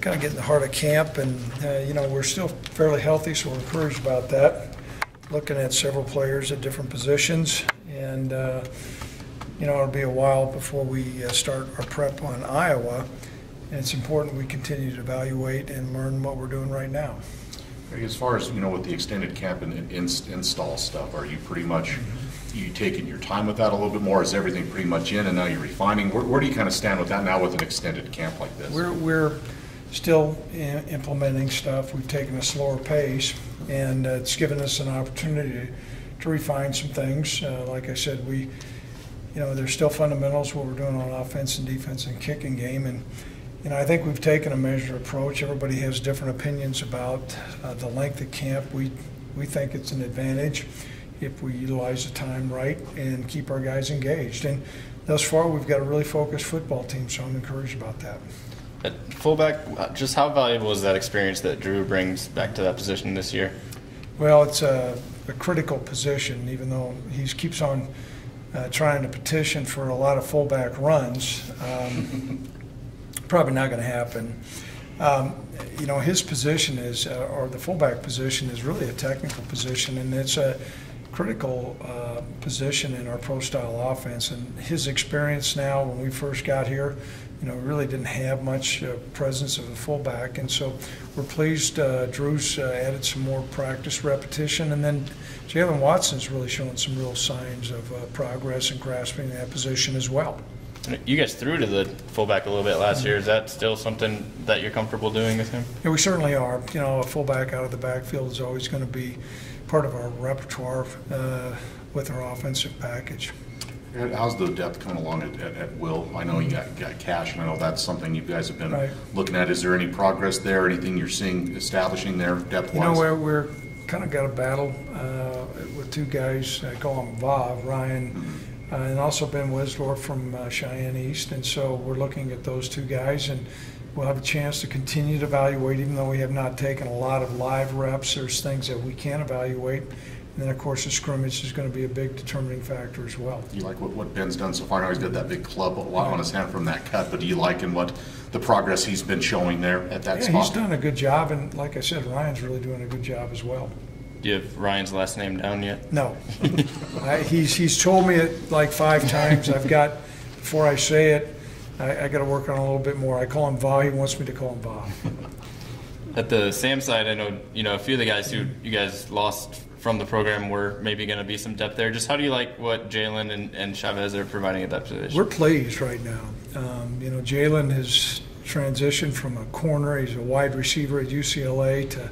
kind of get in the heart of camp, and you know, we're still fairly healthy, so we're encouraged about that. Looking at several players at different positions, and you know, it'll be a while before we start our prep on Iowa, and it's important we continue to evaluate and learn what we're doing right now. As far as, you know, with the extended camp and install stuff, are you pretty much you taking your time with that a little bit more? Is everything pretty much in and now you're refining? Where do you kind of stand with that now with an extended camp like this? We're still implementing stuff. We've taken a slower pace, and it's given us an opportunity to refine some things. Like I said, you know, there's still fundamentals what we're doing on offense and defense and kicking game, and you know, I think we've taken a measured approach. Everybody has different opinions about the length of camp. We think it's an advantage if we utilize the time right and keep our guys engaged. And thus far, we've got a really focused football team, so I'm encouraged about that. At fullback, just how valuable is that experience that Drew brings back to that position this year? Well, it's a critical position, even though he keeps on trying to petition for a lot of fullback runs. Probably not going to happen. You know, his position is, or the fullback position is really a technical position, and it's a critical position in our pro-style offense. And his experience now, when we first got here, you know, really didn't have much presence of a fullback, and so we're pleased Drew's added some more practice repetition, and then Jalen Watson's really showing some real signs of progress and grasping that position as well. You guys threw to the fullback a little bit last year. Is that still something that you're comfortable doing with him? Yeah, we certainly are. You know, a fullback out of the backfield is always going to be part of our repertoire with our offensive package. How's the depth coming along at Will? I know you got Cash, and I know that's something you guys have been looking at. Is there any progress there? Anything you're seeing establishing there depth-wise? You know, we're kind of got a battle with two guys. I call them Vav, Ryan, and also Ben Wisdorf from Cheyenne East. And so we're looking at those two guys, and we'll have a chance to continue to evaluate, even though we have not taken a lot of live reps. There's things that we can evaluate. And then, of course, the scrimmage is going to be a big determining factor as well. You like what Ben's done so far? I know he's got that big club on his hand from that cut, but do you like what the progress he's been showing there at that spot? Yeah, he's done a good job, and like I said, Ryan's really doing a good job as well. Do you have Ryan's last name down yet? No. He's told me it like 5 times. I've got, before I say it, I got to work on it a little bit more. I call him Va. He wants me to call him Va. At the Sam side, I know, you know, a few of the guys who you guys lost from the program were maybe going to be some depth there. Just how do you like what Jalen and Chavez are providing at that position? We're pleased right now. You know, Jalen has transitioned from a corner, he's a wide receiver at UCLA, to,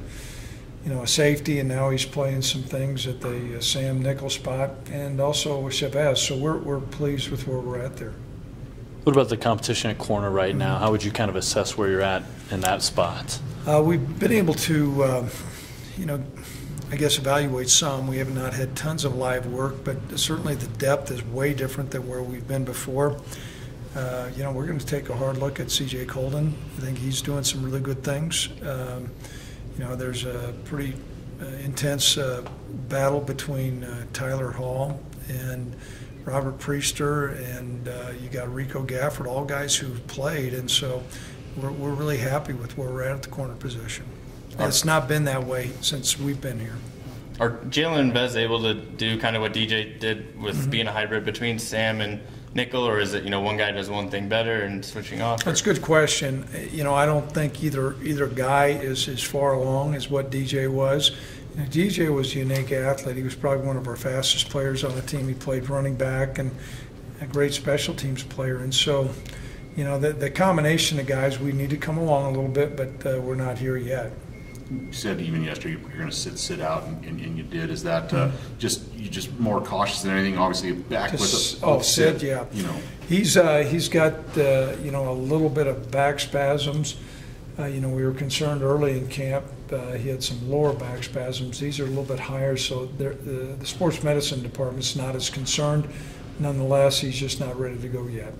you know, a safety, and now he's playing some things at the Sam nickel spot, and also with Chavez. So we're pleased with where we're at there. What about the competition at corner right now? How would you kind of assess where you're at in that spot? We've been able to, you know, I guess evaluate some. We have not had tons of live work, but certainly the depth is way different than where we've been before. You know, we're going to take a hard look at C.J. Colden. I think he's doing some really good things. You know, there's a pretty intense battle between Tyler Hall and Robert Priester, and you got Rico Gafford, all guys who've played, and so we're really happy with where we're at the corner position. It's not been that way since we've been here. Are Jalen and Vez able to do kind of what DJ did with being a hybrid between Sam and nickel, or is it, you know, one guy does one thing better and switching off? That's a good question. You know, I don't think either guy is as far along as what DJ was. You know, DJ was a unique athlete. He was probably one of our fastest players on the team. He played running back and a great special teams player. And so, you know, the combination of guys, we need to come along a little bit, but we're not here yet. You said even yesterday you're going to sit out, and you did. Is that just more cautious than anything? Obviously, back with Sid, yeah. You know, he's got you know, a little bit of back spasms. You know, we were concerned early in camp. He had some lower back spasms. These are a little bit higher, so the sports medicine department's not as concerned. Nonetheless, he's just not ready to go yet.